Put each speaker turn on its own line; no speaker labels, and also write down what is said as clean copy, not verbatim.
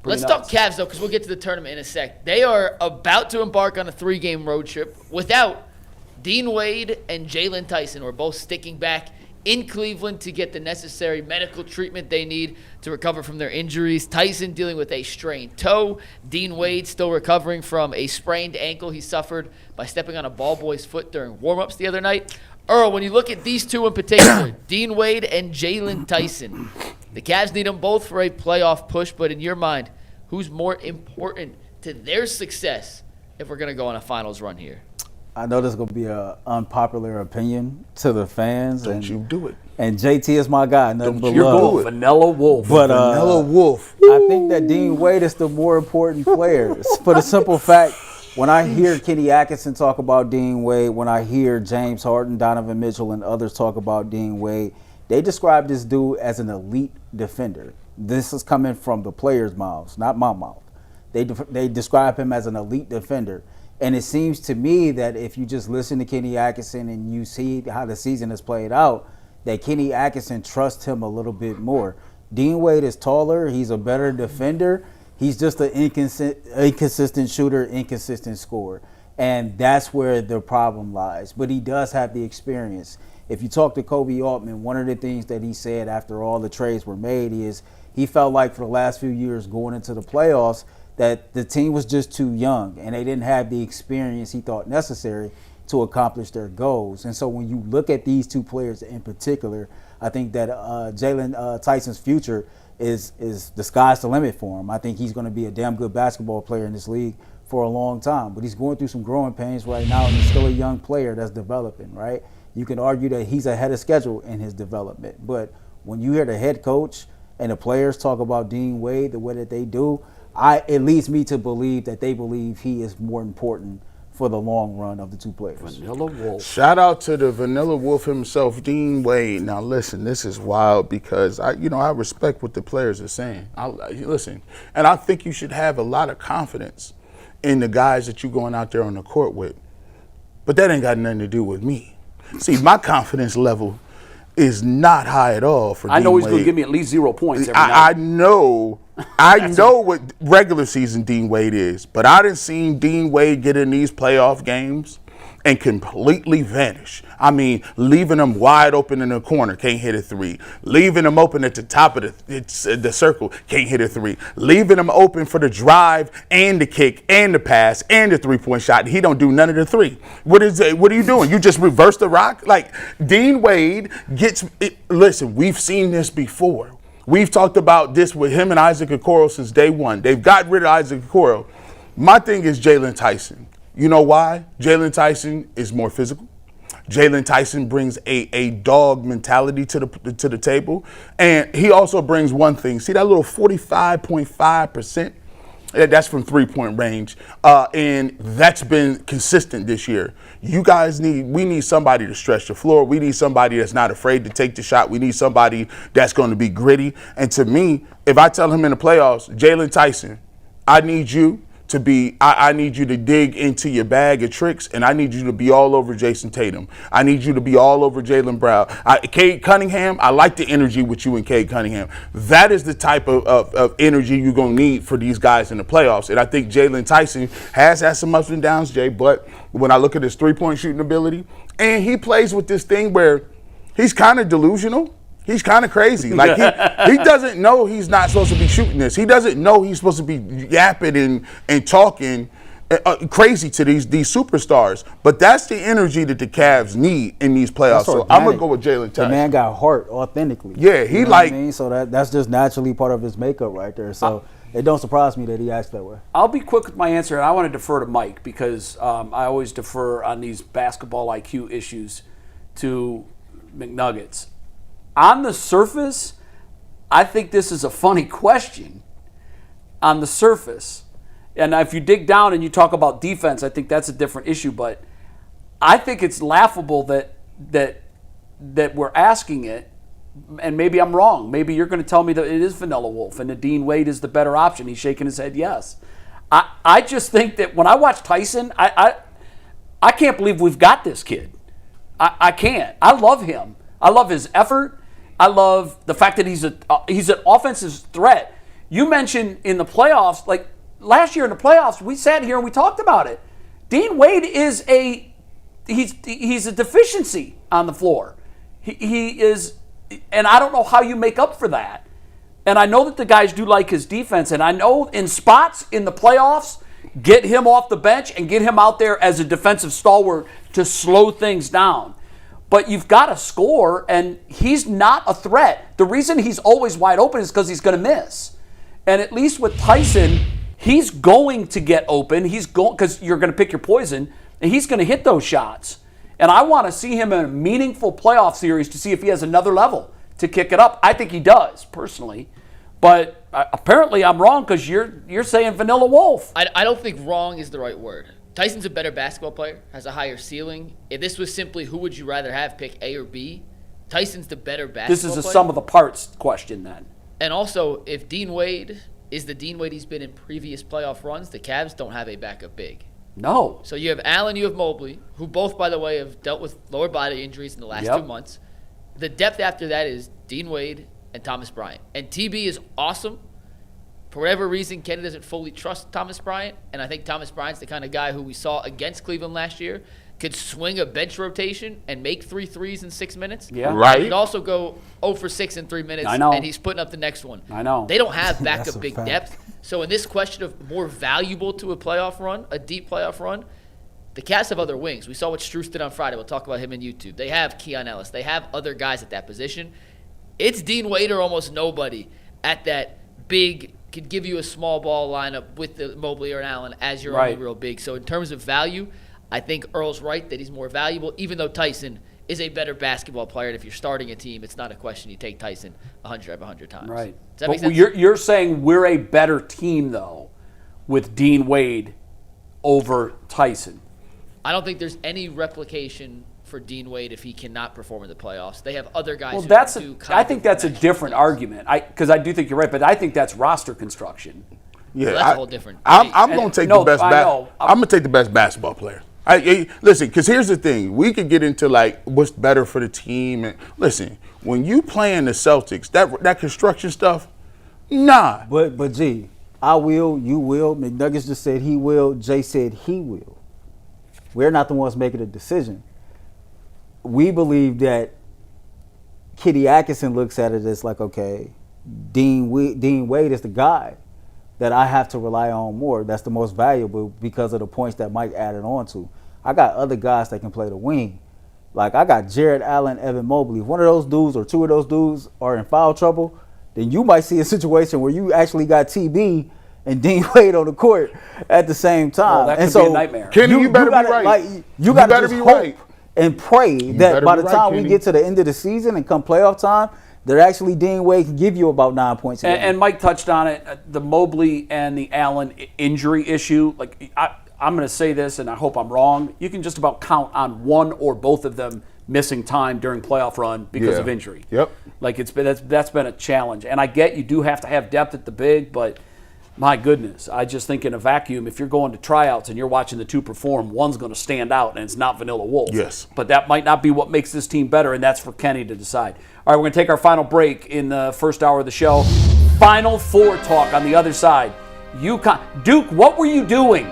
Let's talk Cavs, though, because we'll get to the tournament in a sec. They are about to embark on a 3-game road trip without Dean Wade and Jaylon Tyson, who are both sticking back in Cleveland to get the necessary medical treatment they need to recover from their injuries. Tyson dealing with a strained toe. Dean Wade still recovering from a sprained ankle he suffered by stepping on a ball boy's foot during warm-ups the other night. Earl, when you look at these two in particular, Dean Wade and Jaylon Tyson, the Cavs need them both for a playoff push, but in your mind, who's more important to their success if we're going to go on a finals run here?
I know this is going to be an unpopular opinion to the fans.
Don't you do it.
And JT is my guy. Nothing but
You're
love.
going Vanilla Wolf.
But,
Vanilla Wolf.
I think that Dean Wade is the more important player. For the simple fact, when I hear Kenny Atkinson talk about Dean Wade, when I hear James Harden, Donovan Mitchell, and others talk about Dean Wade, they describe this dude as an elite defender. This is coming from the players' mouths, not my mouth. They describe him as an elite defender. And it seems to me that if you just listen to Kenny Atkinson and you see how the season has played out, that Kenny Atkinson trusts him a little bit more. Dean Wade is taller. He's a better defender. He's just an inconsistent shooter, inconsistent scorer. And that's where the problem lies. But he does have the experience. If you talk to Kobe Altman, one of the things that he said after all the trades were made is he felt like for the last few years going into the playoffs that the team was just too young and they didn't have the experience he thought necessary to accomplish their goals. And so when you look at these two players in particular, I think that Jaylon Tyson's future is the sky's the limit for him. I think he's going to be a damn good basketball player in this league for a long time. But he's going through some growing pains right now, and he's still a young player that's developing, right? You can argue that he's ahead of schedule in his development. But when you hear the head coach and the players talk about Dean Wade the way that they do, it leads me to believe that they believe he is more important for the long run of the two players.
Vanilla Wolf. Shout out to the Vanilla Wolf himself, Dean Wade. Now listen, this is wild because I respect what the players are saying. Listen, and I think you should have a lot of confidence in the guys that you're going out there on the court with. But that ain't got nothing to do with me. See, my confidence level is not high at all for Dean Wade.
I know he's going to give me at least 0 points every night.
I know what regular season Dean Wade is, but I didn't see Dean Wade get in these playoff games and completely vanish. I mean, leaving him wide open in the corner, can't hit a three. Leaving him open at the top of the circle, can't hit a three. Leaving him open for the drive and the kick and the pass and the three-point shot. He don't do none of the three. What are you doing? You just reverse the rock? Like, Dean Wade gets – listen, we've seen this before. We've talked about this with him and Isaac Okoro since day one. They've got rid of Isaac Okoro. My thing is Jaylon Tyson. You know why? Jaylon Tyson is more physical. Jaylon Tyson brings a dog mentality to the table. And he also brings one thing. See that little 45.5%? That's from three-point range. And that's been consistent this year. We need somebody to stretch the floor. We need somebody that's not afraid to take the shot. We need somebody that's going to be gritty. And to me, if I tell him in the playoffs, Jaylon Tyson, I need you to dig into your bag of tricks, and I need you to be all over Jason Tatum. I need you to be all over Jaylen Brown. Cade Cunningham, I like the energy with you and Cade Cunningham. That is the type of energy you're going to need for these guys in the playoffs. And I think Jaylon Tyson has had some ups and downs, Jay, but when I look at his three-point shooting ability, and he plays with this thing where he's kind of delusional. He's kind of crazy. Like, he doesn't know he's not supposed to be shooting this. He doesn't know he's supposed to be yapping and talking crazy to these superstars. But that's the energy that the Cavs need in these playoffs. So I'm going to go with Jaylon Tyson.
The man got heart authentically.
Yeah,
you know what I mean? So that's just naturally part of his makeup right there. So it don't surprise me that he acts that way.
I'll be quick with my answer, and I want to defer to Mike because I always defer on these basketball IQ issues to McNuggets. On the surface, I think this is a funny question. On the surface. And if you dig down and you talk about defense, I think that's a different issue. But I think it's laughable that we're asking it, and maybe I'm wrong. Maybe you're going to tell me that it is Vanilla Wolf and that Dean Wade is the better option. He's shaking his head yes. I just think that when I watch Tyson, I can't believe we've got this kid. I can't. I love him. I love his effort. I love the fact that he's an offensive threat. You mentioned in the playoffs, like last year in the playoffs, we sat here and we talked about it. Dean Wade is he's a deficiency on the floor. He is, and I don't know how you make up for that. And I know that the guys do like his defense, and I know in spots in the playoffs, get him off the bench and get him out there as a defensive stalwart to slow things down. But you've got to score, and he's not a threat. The reason he's always wide open is because he's going to miss. And at least with Tyson, he's going to get open. He's going because you're going to pick your poison, and he's going to hit those shots. And I want to see him in a meaningful playoff series to see if he has another level to kick it up. I think he does, personally. But apparently I'm wrong because you're saying Vanilla Wolf.
I don't think wrong is the right word. Tyson's a better basketball player, has a higher ceiling. If this was simply who would you rather have pick A or B, Tyson's the better basketball player.
This is a sum of the parts question then.
And also, if Dean Wade is the Dean Wade he's been in previous playoff runs, the Cavs don't have a backup big.
No.
So you have Allen, you have Mobley, who both, by the way, have dealt with lower body injuries in the last 2 months. The depth after that is Dean Wade and Thomas Bryant. And TB is awesome. For whatever reason, Kenny doesn't fully trust Thomas Bryant, and I think Thomas Bryant's the kind of guy who we saw against Cleveland last year could swing a bench rotation and make 3 threes in 6 minutes.
Yeah.
Right.
He could also go 0 for 6 in 3 minutes,
I know.
and he's putting up the next one.
I know.
They don't have
That's
backup
a
big
fact.
depth. So in this question of more valuable to a playoff run, a deep playoff run, the Cavs have other wings. We saw what Strus did on Friday. We'll talk about him in YouTube. They have Keon Ellis. They have other guys at that position. It's Dean Wade or almost nobody at that big, could give you a small ball lineup with the Mobley or Allen as your only real big. So in terms of value, I think Earl's right that he's more valuable, even though Tyson is a better basketball player. And if you're starting a team, it's not a question you take Tyson 100 times.
Right.
Does that make sense?
You're saying we're a better team, though, with Dean Wade over Tyson.
I don't think there's any replication for Dean Wade if he cannot perform in the playoffs. They have other guys who can do
I think that's a different argument. Because I do think you're right, but I think that's roster construction.
Yeah,
Well, that's a whole different.
I'm going to take
No,
the best.
I know.
I'm going to take the best basketball player. Listen, because here's the thing: we could get into like what's better for the team. And listen, when you playing the Celtics, that construction stuff, nah.
But G, I will, you will. McNuggets just said he will. Jay said he will. We're not the ones making the decision. We believe that Kitty Atkinson looks at it as like, okay, Dean Wade is the guy that I have to rely on more. That's the most valuable because of the points that Mike added on to. I got other guys that can play the wing. Like I got Jared Allen, Evan Mobley. If one of those dudes or two of those dudes are in foul trouble, then you might see a situation where you actually got TB and Dean Wade on the court at the same time.
Well, that
and
could be a nightmare.
Kenny, you better
gotta,
be right.
Like, you got to
better
just
be
hope
right.
and pray that
better
by
be
the
right,
time we
Kenny.
get to the end of the season and come playoff time, that actually Dean Wade can give you about 9 points a game.
And Mike touched on it, the Mobley and the Allen injury issue. Like I'm going to say this, and I hope I'm wrong. You can just about count on one or both of them missing time during playoff run because of injury.
Yep.
Like that's been a challenge. And I get you do have to have depth at the big, but my goodness, I just think in a vacuum, if you're going to tryouts and you're watching the two perform, one's going to stand out, and it's not Vanilla Wolf.
Yes.
But that might not be what makes this team better, and that's for Kenny to decide. All right, we're going to take our final break in the first hour of the show. Final Four talk on the other side. Duke, what were you doing